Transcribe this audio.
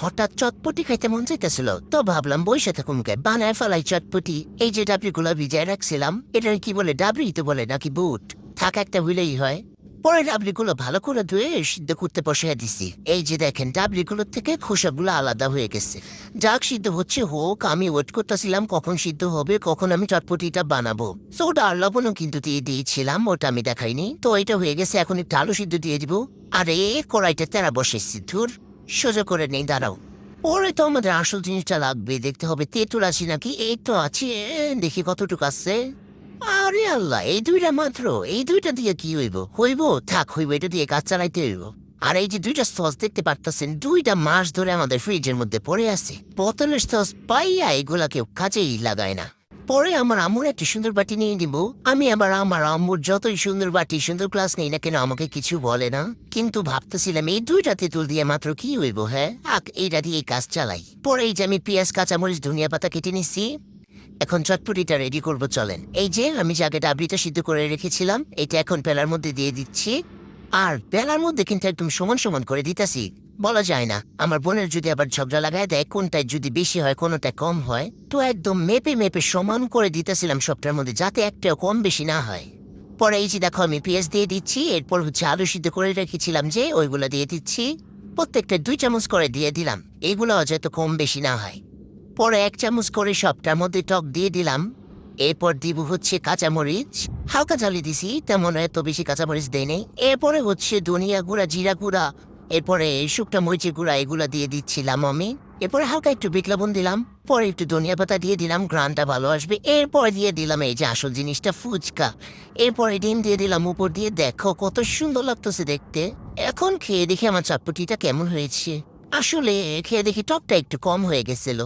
হঠাৎ চটপটি খাইতে মন চাইতেছিল, তো ভাবলাম বইসে থাকুমকে বানায় ফেলাই চটপটি। এই যে ডাবরিগুলো ভিজায় রাখছিলাম, এটা কি বলে, ডাবরি তো বলে নাকি বুট, থাক একটা হইলেই হয়। পরে ডাবরিগুলো ভালো করে ধুয়ে সিদ্ধ করতে বসিয়ে দিছি। এই যে দেখেন, ডাবরিগুলোর থেকে খোসাগুলো আলাদা হয়ে গেছে। যাক, সিদ্ধ হচ্ছে হোক, আমি ওয়েট করতেছিলাম কখন সিদ্ধ হবে, কখন আমি চটপটিটা বানাবো। সোডা আর লবণও কিন্তু দিয়ে দিয়েছিলাম, ওটা আমি দেখাইনি। তো এটা হয়ে গেছে, এখন একটু আলু সিদ্ধ দিয়ে দিব। আরে কড়াইটা তেরা বসেছি, ধুর, সোজা করে নেই, দাঁড়াও। পরে তো আমাদের আসল জিনিসটা লাগবে, দেখতে হবে তেঁতুল আছি নাকি। এই তো আছে, দেখি কতটুকু আছে। আরে আল্লাহ, এই দুইটা মাত্র, এই দুইটা দিয়ে কি হইব? হইব, থাক, হইব, এটা দিয়ে কাজ চালাইতে হইব। আর এই যে দুইটা সস দেখতে পারতেছেন, 2 মাস ধরে আমাদের ফ্রিজের মধ্যে পড়ে আছে। বোতলের সস পাইয়া এগুলা কেউ কাজেই লাগায় না। পরে আমার আম্মুর একটা সুন্দর বাটি নিয়ে নিব। আমি আবার আমার আম্মুর যতই সুন্দর বাটি, সুন্দর ক্লাস নেই না কেন, আমাকে কিছু বলে না। কিন্তু ভাবতেছিলাম এই দুইটা তেঁতুল দিয়ে মাত্র কি হইব, হ্যাঁ, এইটা দিয়ে কাজ চালাই। পরে এই যে আমি পেঁয়াজ, কাঁচামরিচ, ধনিয়া পাতা কেটে নিছি। এখন চটপটিটা রেডি করব, চলেন। এই যে আমি যে আগে ডাবরিটা সিদ্ধ করে রেখেছিলাম, এটা এখন পেলার মধ্যে দিয়ে দিচ্ছি। আর পেলার মধ্যে কিন্তু একদম সমান সমান করে দিতেছি। বলা যায় না, আমার বোনের যদি আবার ঝগড়া লাগায় দেয় কোনটায় যদি বেশি হয় কোনটা কম হয়, তো একদম মেপে মেপে সমান করে দিতেছিলাম সবটার মধ্যে, যাতে একটাও কম বেশি না হয়। পরে এই যে দেখো, আমি পেঁয়াজ দিয়ে দিচ্ছি, এরপর হচ্ছে আলু সিদ্ধ করে রেখেছিলাম যে, ওইগুলো দিয়ে দিচ্ছি। প্রত্যেকটা 2 চামচ করে দিয়ে দিলাম, এইগুলো যাতে কম বেশি না হয়। পরে 1 চামচ করে সবটার মধ্যে টক দিয়ে দিলাম। এরপর দিব হচ্ছে কাঁচামরিচ, হালকা জ্বালিয়ে দিছি, তেমন এত বেশি কাঁচামরিচ দেয় নেই। এরপরে হচ্ছে ধনিয়া গুঁড়া, জিরা গুঁড়া, এরপরে শুকটা মরিচের গুঁড়া, এগুলা দিয়ে দিচ্ছিলাম আমি। এরপরে হালকা একটু বিট লবণ দিলাম। পরে একটু ধনিয়া পাতা দিয়ে দিলাম, ঘ্রাণটা ভালো আসবে। এরপর দিয়ে দিলাম এই যে আসল জিনিসটা, ফুচকা। এরপরে ডিম দিয়ে দিলাম উপর দিয়ে, দেখো কত সুন্দর লাগতেছে দেখতে। এখন খেয়ে দেখি আমার চটপটিটা কেমন হয়েছে। আসলে খেয়ে দেখি টকটা একটু কম হয়ে গেছিল।